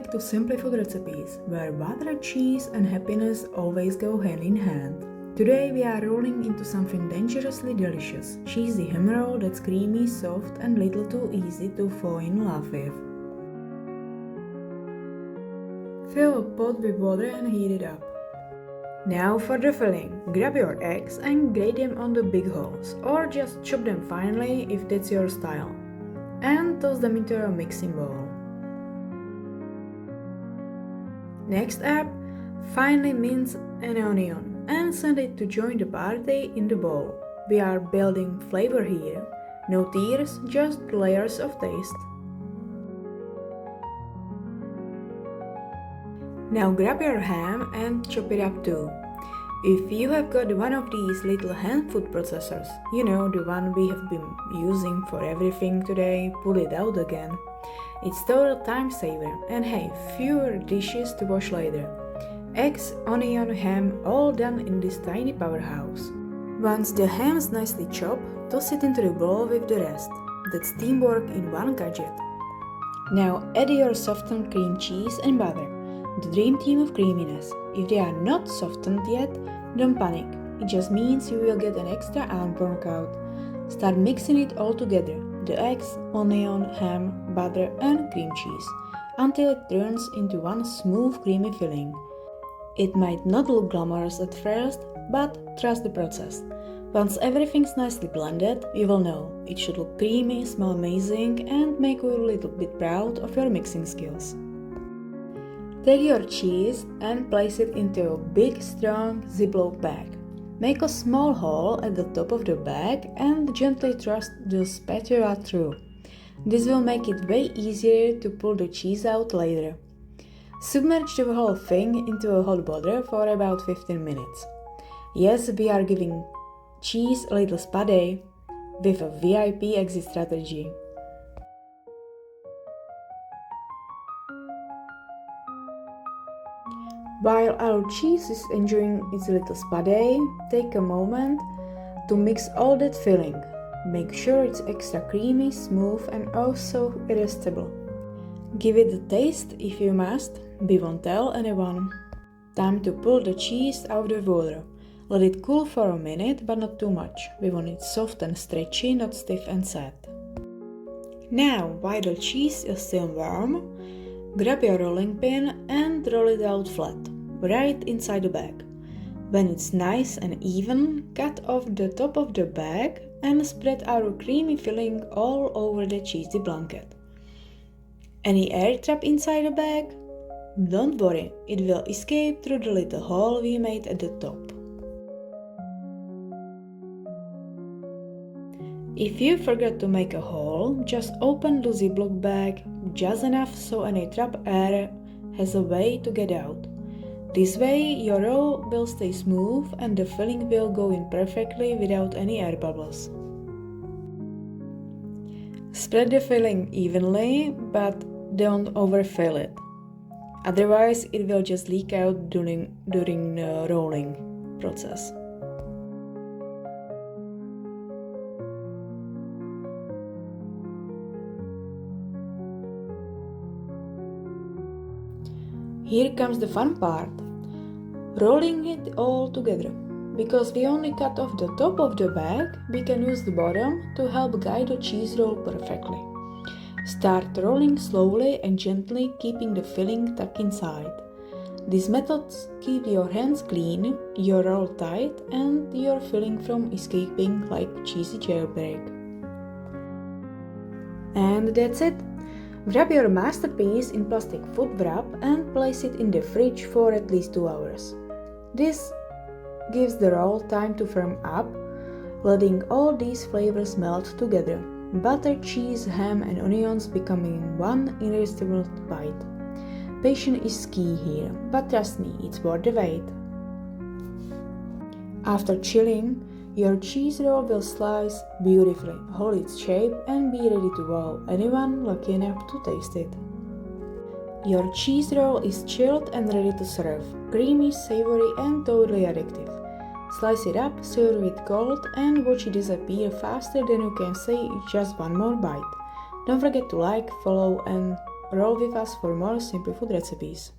back to Simply Food Recipes, where butter, cheese and happiness always go hand in hand. Today we are rolling into something dangerously delicious, cheesy ham roll that's creamy, soft and little too easy to fall in love with. Fill a pot with water and heat it up. Now for the filling. Grab your eggs and grate them on the big holes, or just chop them finely if that's your style. And toss them into a mixing bowl. Next up, finely mince an onion and send it to join the party in the bowl. We are building flavor here. No tears, just layers of taste. Now grab your ham and chop it up too. If you have got one of these little hand food processors, you know, the one we have been using for everything today, pull it out again. It's total time saver and hey, fewer dishes to wash later. Eggs, onion, ham, all done in this tiny powerhouse. Once the ham's nicely chopped, toss it into the bowl with the rest. That's teamwork in one gadget. Now add your softened cream cheese and butter, the dream team of creaminess. If they are not softened yet, don't panic. It just means you will get an extra arm workout. Start mixing it all together, the eggs, onion, ham, butter and cream cheese, until it turns into one smooth creamy filling. It might not look glamorous at first, but trust the process. Once everything's nicely blended, you will know. It should look creamy, smell amazing and make you a little bit proud of your mixing skills. Take your cheese and place it into a big, strong Ziploc bag. Make a small hole at the top of the bag and gently thrust the spatula through. This will make it way easier to pull the cheese out later. Submerge the whole thing into a hot water for about 15 minutes. Yes, we are giving cheese a little spa day with a VIP exit strategy. While our cheese is enjoying its little spa day, take a moment to mix all that filling. Make sure it's extra creamy, smooth and also irresistible. Give it a taste if you must, we won't tell anyone. Time to pull the cheese out of the water. Let it cool for a minute, but not too much. We want it soft and stretchy, not stiff and set. Now, while the cheese is still warm, grab your rolling pin and roll it out flat, right inside the bag. When it's nice and even, cut off the top of the bag and spread our creamy filling all over the cheesy blanket. Any air trap inside the bag? Don't worry, it will escape through the little hole we made at the top. If you forgot to make a hole, just open the Ziploc bag just enough so any trap air has a way to get out. This way your roll will stay smooth and the filling will go in perfectly without any air bubbles. Spread the filling evenly, but don't overfill it. Otherwise it will just leak out during the rolling process. Here comes the fun part. Rolling it all together. Because we only cut off the top of the bag, we can use the bottom to help guide the cheese roll perfectly. Start rolling slowly and gently, keeping the filling tucked inside. These methods keep your hands clean, your roll tight and your filling from escaping like cheesy jailbreak. And that's it. Wrap your masterpiece in plastic food wrap and place it in the fridge for at least 2 hours. This gives the roll time to firm up, letting all these flavors melt together. Butter, cheese, ham and onions becoming one irresistible bite. Patience is key here, but trust me, it's worth the wait. After chilling, your cheese roll will slice beautifully, hold its shape and be ready to wow anyone lucky enough to taste it. Your cheese roll is chilled and ready to serve, creamy, savory and totally addictive. Slice it up, serve it cold and watch it disappear faster than you can say just one more bite. Don't forget to like, follow and Roll with us for more simple food recipes.